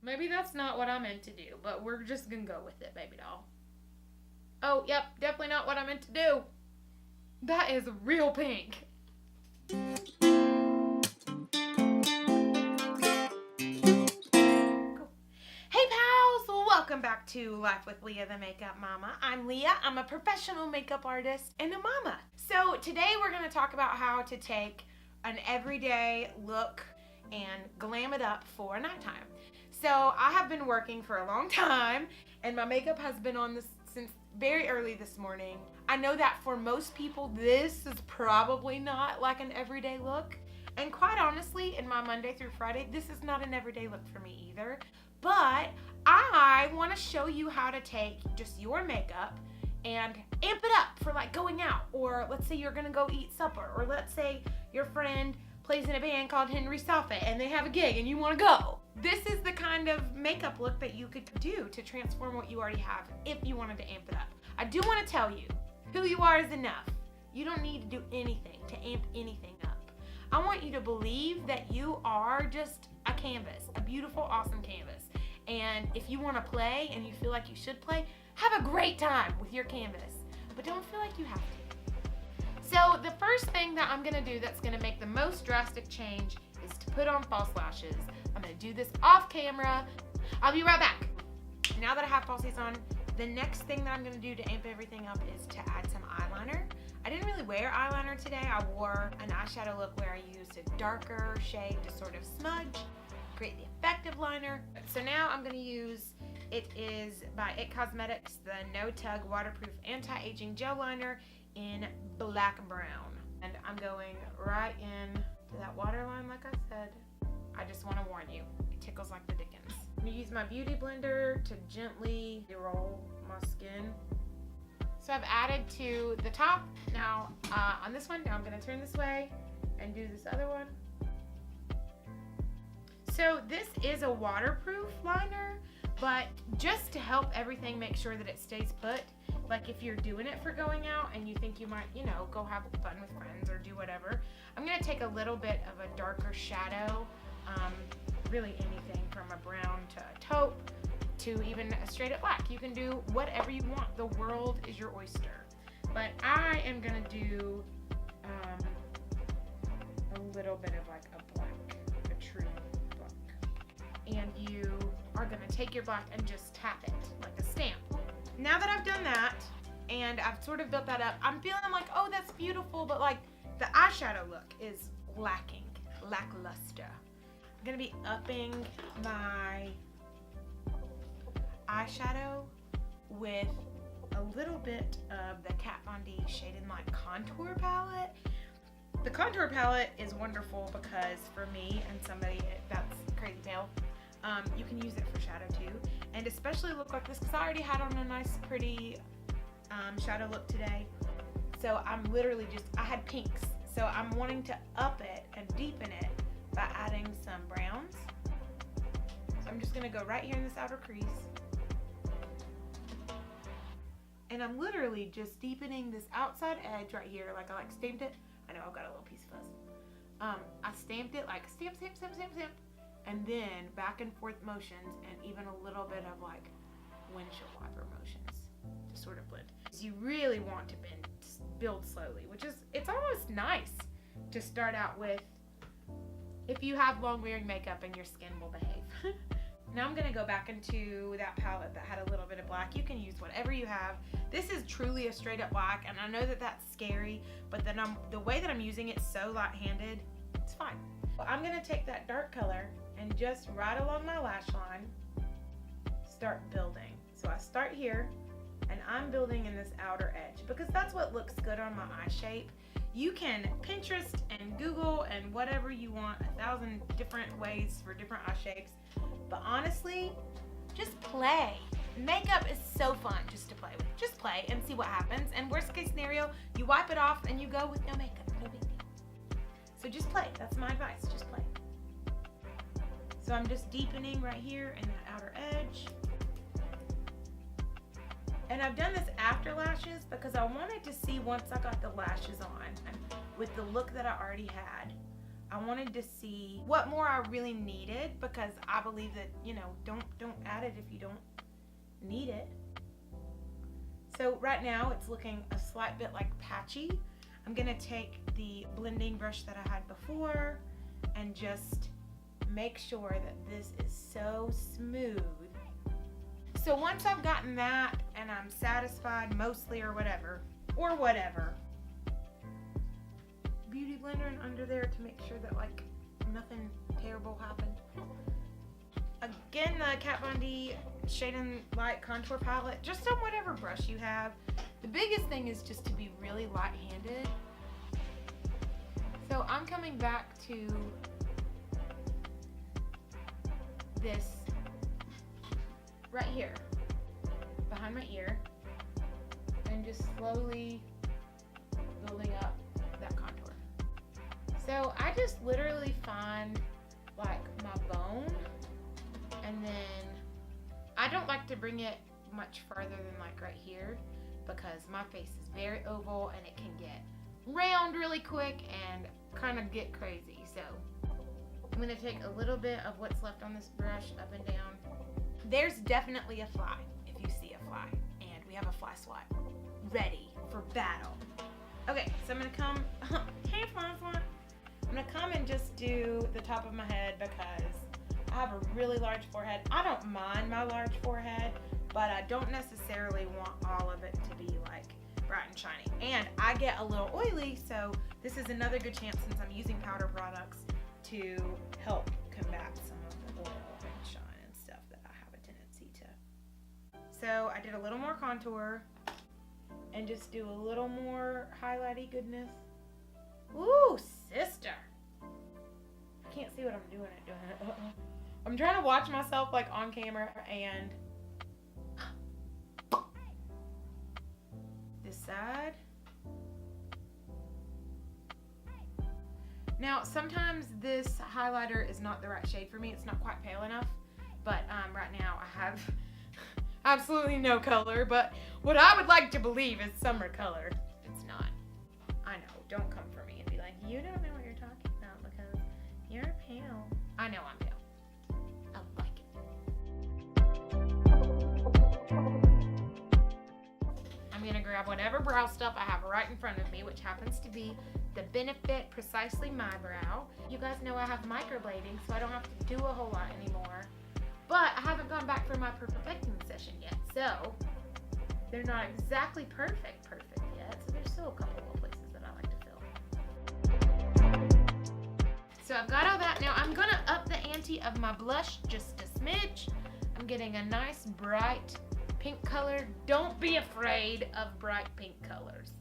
Maybe that's not what I meant to do, but we're just gonna go with it, baby doll. Oh, yep, definitely not what I meant to do. That is real pink. Hey pals, welcome back to Life with Leah the Makeup Mama. I'm Leah, I'm a professional makeup artist and a mama. So today we're going to talk about how to take an everyday look and glam it up for nighttime. So I have been working for a long time and my makeup has been on this since very early this morning. I know that for most people this is probably not like an everyday look. And quite honestly, in my Monday through Friday, this is not an everyday look for me either. But I want to show you how to take just your makeup and amp it up for like going out, or let's say you're gonna go eat supper, or let's say your friend plays in a band called Henry Soffit and they have a gig and you want to go. This is the kind of makeup look that you could do to transform what you already have if you wanted to amp it up. I do want to tell you, who you are is enough. You don't need to do anything to amp anything up. I want you to believe that you are just a canvas, a beautiful, awesome canvas. And if you want to play and you feel like you should play, have a great time with your canvas. But don't feel like you have to. So the first thing that I'm going to do that's going to make the most drastic change is to put on false lashes. I'm going to do this off camera. I'll be right back. Now that I have falsies on, the next thing that I'm going to do to amp everything up is to add some eyeliner. I didn't really wear eyeliner today. I wore an eyeshadow look where I used a darker shade to sort of smudge, create the effective liner. So now I'm going to use, it is by It Cosmetics, the No Tug Waterproof Anti-Aging Gel Liner in black and brown. And I'm going right in to that waterline like I said. I just want to warn you, it tickles like the dickens. I'm going to use my beauty blender to gently roll my skin. So I've added to the top. Now on this one, now I'm going to turn this way and do this other one. So this is a waterproof liner, but just to help everything make sure that it stays put, like if you're doing it for going out and you think you might, you know, go have fun with friends or do whatever, I'm going to take a little bit of a darker shadow, really anything from a brown to a taupe to even a straight up black. You can do whatever you want. The world is your oyster. But I am going to do a little bit of like a black, a true black. And you are going to take your black and just tap it like a stamp. Now that I've done that and I've sort of built that up, I'm feeling like, oh, that's beautiful, but like the eyeshadow look is lackluster. I'm going to be upping my eyeshadow with a little bit of the Kat Von D Shade and Light contour palette. The contour palette is wonderful because for me and somebody that's crazy pale, you can use it for shadow too, and especially look like this because I already had on a nice pretty shadow look today. So I'm literally just, I had pinks, so I'm wanting to up it and deepen it by adding some browns. So I'm just going to go right here in this outer crease. And I'm literally just deepening this outside edge right here, like I like stamped it. I know I've got a little piece of fuzz. I stamped it like stamp, stamp, stamp, stamp, stamp. And then back and forth motions and even a little bit of like windshield wiper motions to sort of blend. You really want to build slowly, which is, it's almost nice to start out with if you have long wearing makeup and your skin will behave. Now I'm going to go back into that palette that had a little bit of black. You can use whatever you have. This is truly a straight up black, and I know that that's scary, but then the way that I'm using it so light-handed, it's fine. Well, I'm going to take that dark color and just right along my lash line, start building. So I start here, and I'm building in this outer edge because that's what looks good on my eye shape. You can Pinterest and Google and whatever you want, 1,000 different ways for different eye shapes. But honestly, just play. Makeup is so fun just to play with. Just play and see what happens. And worst case scenario, you wipe it off and you go with no makeup. No big deal. So just play. That's my advice. Just play. So I'm just deepening right here in that outer edge. And I've done this after lashes because I wanted to see once I got the lashes on and with the look that I already had, I wanted to see what more I really needed, because I believe that, you know, don't add it if you don't need it. So right now it's looking a slight bit like patchy. I'm gonna take the blending brush that I had before and just make sure that this is so smooth. So once I've gotten that and I'm satisfied mostly or whatever, beauty blender and under there to make sure that like nothing terrible happened. Again, the Kat Von D Shade and Light Contour Palette, just on whatever brush you have. The biggest thing is just to be really light-handed. So I'm coming back to this right here, behind my ear, and just slowly building up that contour. So I just literally find like my bone, and then I don't like to bring it much further than like right here, because my face is very oval and it can get round really quick and kind of get crazy. So I'm going to take a little bit of what's left on this brush up and down. There's definitely a fly if you see a fly, and we have a fly swat ready for battle. Okay, so I'm going to come, hey fly swat. I'm going to come and just do the top of my head because I have a really large forehead. I don't mind my large forehead, but I don't necessarily want all of it to be like bright and shiny. And I get a little oily, so this is another good chance, since I'm using powder products, to help combat some of the oil and shine and stuff that I have a tendency to. So I did a little more contour and just do a little more highlighty goodness. Ooh, sister. I can't see what I'm doing. I'm trying to watch myself like on camera, and this side. Now, sometimes this highlighter is not the right shade for me. It's not quite pale enough, but right now I have absolutely no color, but what I would like to believe is summer color. It's not. I know, don't come for me and be like, you don't know what you're talking about because you're pale. I know I'm pale. I like it. I'm gonna grab whatever brow stuff I have right in front of me, which happens to be the Benefit Precisely My Brow. You guys know I have microblading, so I don't have to do a whole lot anymore. But I haven't gone back for my perfecting session yet, so they're not exactly perfect yet. So there's still a couple of places that I like to fill. So I've got all that. Now I'm gonna up the ante of my blush just a smidge. I'm getting a nice bright pink color. Don't be afraid of bright pink colors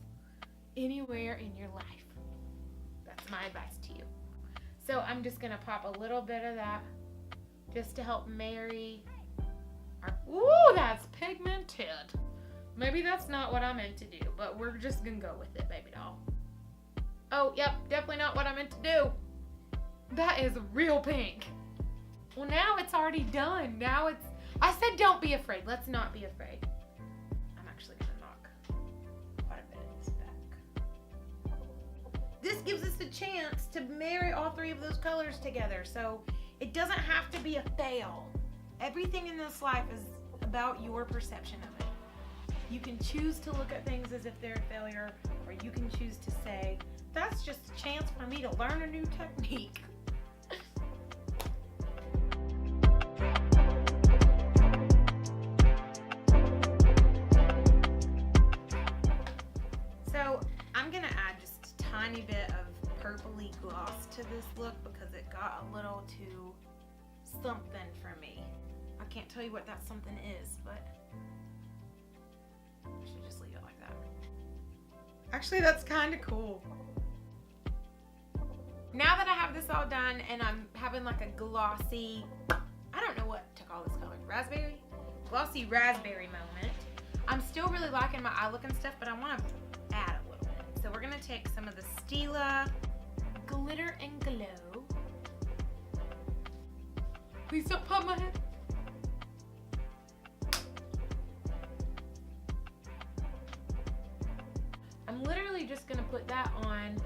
anywhere in your life. That's my advice to you. So I'm just gonna pop a little bit of that just to help marry our, ooh, that's pigmented. Maybe that's not what I meant to do, but we're just gonna go with it, baby doll. Oh, yep, definitely not what I meant to do. That is real pink. Well, now it's already done. Now it's, I said don't be afraid. Let's not be afraid. I'm actually gonna knock quite a bit of this back. This gives us a chance to marry all three of those colors together, so it doesn't have to be a fail. Everything in this life is about your perception of it. You can choose to look at things as if they're a failure, or you can choose to say, that's just a chance for me to learn a new technique. So I'm gonna add just a tiny bit of purpley gloss to this look because it got a little too something for me. I can't tell you what that something is, but I should just leave it like that. Actually, that's kind of cool. Now that I have this all done and I'm having like a glossy, I don't know what to call this color, raspberry? Glossy raspberry moment. I'm still really liking my eye look and stuff, but I want to add a little bit. So we're going to take some of the Stila Glitter and Glow. Please don't pop my head. I'm literally just going to put that on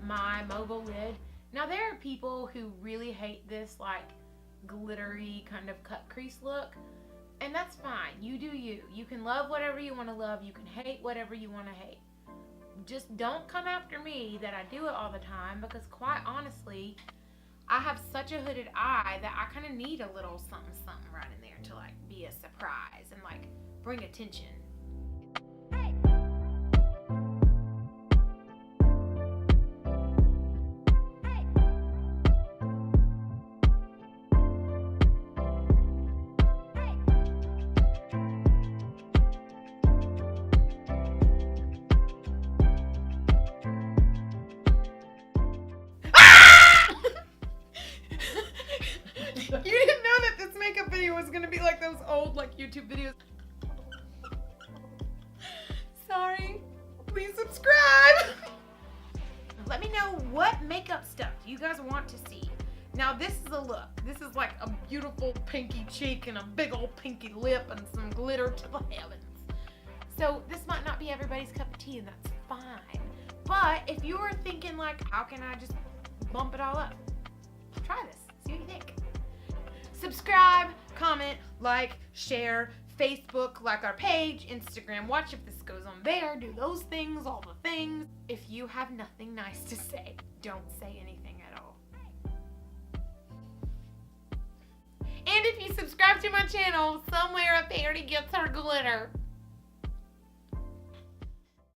my mobile lid Now there are people who really hate this like glittery kind of cut crease look, and that's fine. You do you. You can love whatever you want to love. You can hate whatever you want to hate. Just don't come after me that I do it all the time, because quite honestly, I have such a hooded eye that I kind of need a little something something right in there to like be a surprise and like bring attention. You didn't know that this makeup video was gonna be like those old like YouTube videos. Sorry. Please subscribe. Let me know what makeup stuff you guys want to see. Now this is a look. This is like a beautiful pinky cheek and a big old pinky lip and some glitter to the heavens. So this might not be everybody's cup of tea, and that's fine. But if you were thinking like, how can I just bump it all up? Try this. See what you think. Subscribe, comment, like, share, Facebook, like our page, Instagram, watch if this goes on there, do those things, all the things. If you have nothing nice to say, don't say anything at all. And if you subscribe to my channel, somewhere up there gets her glitter.